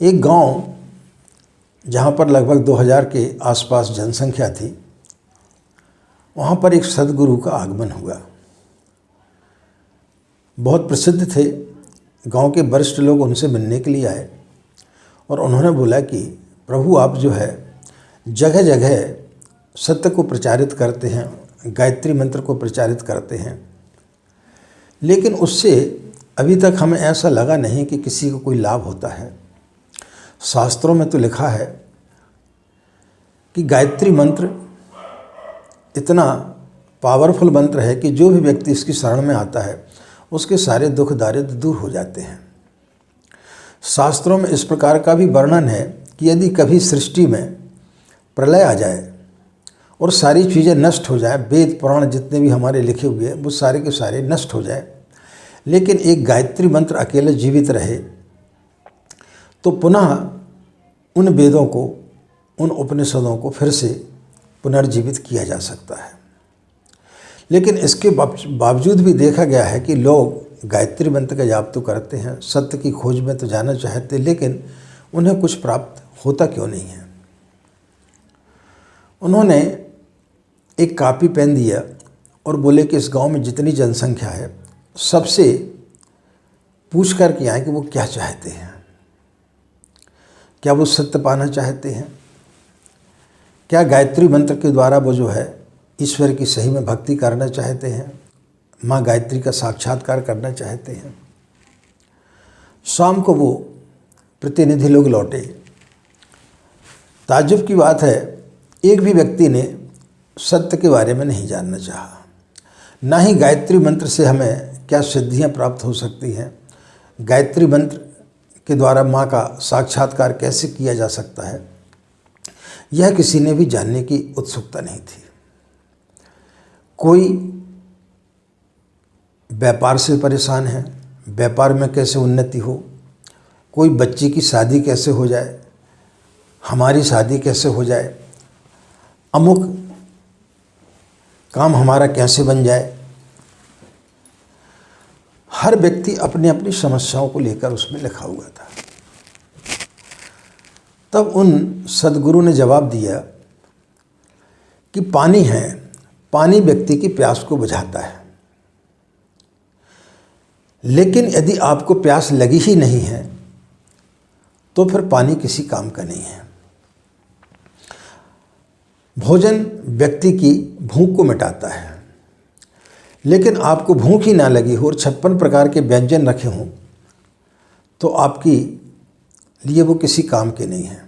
एक गांव जहाँ पर लगभग 2000 के आसपास जनसंख्या थी, वहाँ पर एक सद्गुरु का आगमन हुआ। बहुत प्रसिद्ध थे, गांव के वरिष्ठ लोग उनसे मिलने के लिए आए और उन्होंने बोला कि प्रभु आप जो है जगह जगह सत्य को प्रचारित करते हैं, गायत्री मंत्र को प्रचारित करते हैं, लेकिन उससे अभी तक हमें ऐसा लगा नहीं कि किसी को कोई लाभ होता है। शास्त्रों में तो लिखा है कि गायत्री मंत्र इतना पावरफुल मंत्र है कि जो भी व्यक्ति इसकी शरण में आता है उसके सारे दुख दारिद्र दूर हो जाते हैं। शास्त्रों में इस प्रकार का भी वर्णन है कि यदि कभी सृष्टि में प्रलय आ जाए और सारी चीज़ें नष्ट हो जाए, वेद पुराण जितने भी हमारे लिखे हुए हैं वो सारे के सारे नष्ट हो जाए, लेकिन एक गायत्री मंत्र अकेले जीवित रहे, तो पुनः उन वेदों को, उन उपनिषदों को फिर से पुनर्जीवित किया जा सकता है। लेकिन इसके बावजूद भी देखा गया है कि लोग गायत्री मंत्र का जाप तो करते हैं, सत्य की खोज में तो जाना चाहते, लेकिन उन्हें कुछ प्राप्त होता क्यों नहीं है। उन्होंने एक कॉपी पेन दिया और बोले कि इस गांव में जितनी जनसंख्या है सबसे पूछ कर के आए कि वो क्या चाहते हैं, क्या वो सत्य पाना चाहते हैं, क्या गायत्री मंत्र के द्वारा वो जो है ईश्वर की सही में भक्ति करना चाहते हैं, माँ गायत्री का साक्षात्कार करना चाहते हैं। शाम को वो प्रतिनिधि लोग लौटे। ताज्जुब की बात है, एक भी व्यक्ति ने सत्य के बारे में नहीं जानना चाहा, ना ही गायत्री मंत्र से हमें क्या सिद्धियां प्राप्त हो सकती हैं, गायत्री मंत्र के द्वारा माँ का साक्षात्कार कैसे किया जा सकता है, यह किसी ने भी जानने की उत्सुकता नहीं थी। कोई व्यापार से परेशान है, व्यापार में कैसे उन्नति हो, कोई बच्चे की शादी कैसे हो जाए, हमारी शादी कैसे हो जाए, अमुक काम हमारा कैसे बन जाए। हर व्यक्ति अपनी अपनी समस्याओं को लेकर उसमें लिखा हुआ था। तब उन सद्गुरु ने जवाब दिया कि पानी है, पानी व्यक्ति की प्यास को बुझाता है, लेकिन यदि आपको प्यास लगी ही नहीं है तो फिर पानी किसी काम का नहीं है। भोजन व्यक्ति की भूख को मिटाता है, लेकिन आपको भूख ही ना लगी हो और 56 प्रकार के व्यंजन रखे हों तो आपकी लिए वो किसी काम के नहीं है।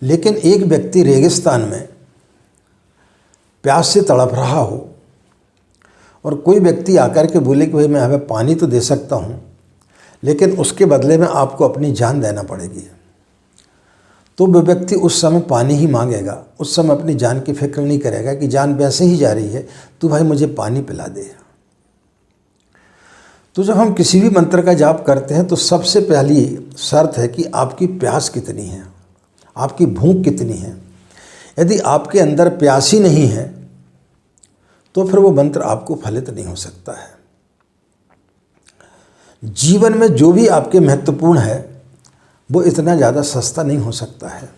लेकिन एक व्यक्ति रेगिस्तान में प्यास से तड़प रहा हो और कोई व्यक्ति आकर के बोले कि भाई मैं हमें पानी तो दे सकता हूँ, लेकिन उसके बदले में आपको अपनी जान देना पड़ेगी, तो वह व्यक्ति उस समय पानी ही मांगेगा, उस समय अपनी जान की फिक्र नहीं करेगा कि जान वैसे ही जा रही है, तू भाई मुझे पानी पिला दे। तो जब हम किसी भी मंत्र का जाप करते हैं तो सबसे पहली शर्त है कि आपकी प्यास कितनी है, आपकी भूख कितनी है। यदि आपके अंदर प्यास ही नहीं है तो फिर वो मंत्र आपको फलित नहीं हो सकता है। जीवन में जो भी आपके महत्वपूर्ण है वो इतना ज़्यादा सस्ता नहीं हो सकता है।